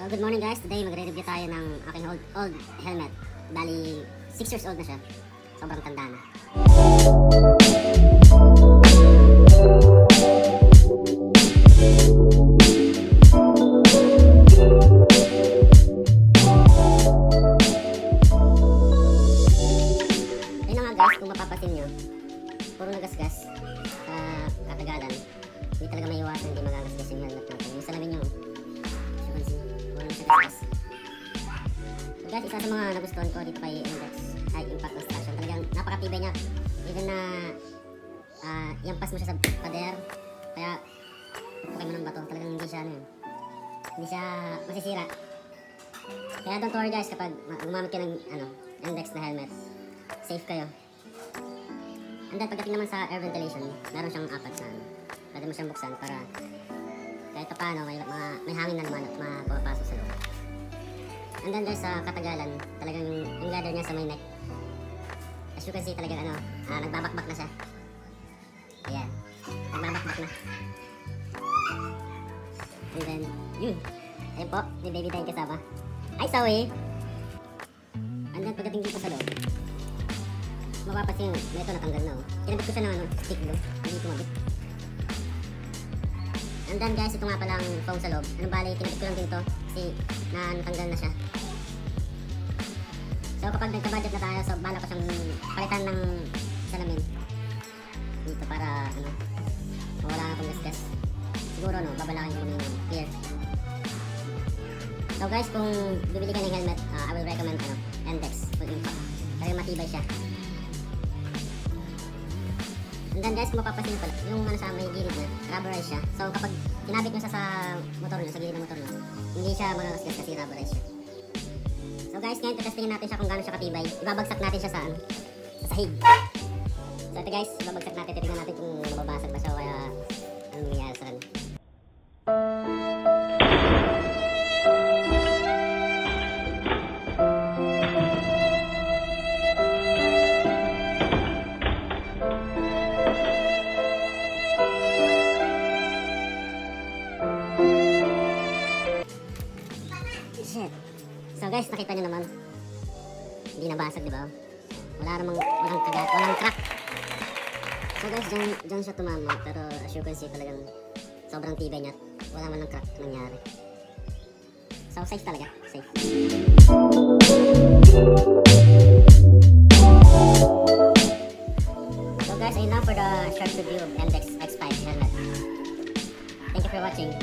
So good morning guys, today magre-review tayo ng aking old helmet. Bali 6 years old na siya. Sobrang tanda na. Ayun na nga guys, kung mapapasin nyo, puro nagasgas sa katagalan. Hindi talaga may iwasan, hindi magagasgas yung helmet natin. Yung salamin nyo, guys, isa sa mga nagustuhan ko dito kay Index High Impact Construction, talagang napakatibay niya. Even na yampas mo siya sa pader, kaya pupukay mo ng bato, talagang hindi siya masisira. Kaya don't worry guys, kapag gumamit ka ng Index na helmet, safe kayo. And then pagdating naman sa air ventilation, meron siyang apat na pwede mo siyang buksan para kahit pa paano may hangin na naman at mapapasok sa loob. And then guys, sa katagalan, talagang yung leather niya sa may neck, as you can see, talagang nagbabakbak na siya. Ayan, nagbabakbak na. And then, yun. Ayun po, may baby tayong kasama. Ay, sorry! And then pagdating dito sa loob, mapapasin na ito natanggal na. Kinabit ko siya ng stick glue, hindi kumabit. And then guys, ito nga palang foam sa loob. Bali, kinabit ko lang din to kasi natanggal na siya. So kapag nagka-budget na tayo, so bala ko siyang palitan ng salamin dito para mawala na akong gasgas. Siguro babalakin ko yung clear. So guys, kung bibili ka ng helmet, I will recommend Index Full Impact. Kasi matibay siya. And then guys, kung mapapasin pala, yung sa may gilid na, rubberized siya. So kapag kinabit nyo siya sa motor nyo, sa gilid ng motor nyo, hindi siya magagasgas kasi rubberized siya. So guys, ngayon testingin natin siya kung gaano siya katibay. Ibabagsak natin siya sa sahig. So ito guys, ibabagsak natin, titignan natin kung mababasag ba siya o kaya anong nangyayari sa kanya. Shit. So guys, nakita nyo naman, hindi nabasag, di ba? Walang kagat, walang crack. So guys, dyan siya tumama, pero as you can see, talagang sobrang tibay niya. Wala man ng crack nangyari. So safe talaga, safe. So guys, ayun lang for the short review of Index X5 helmet. Thank you for watching.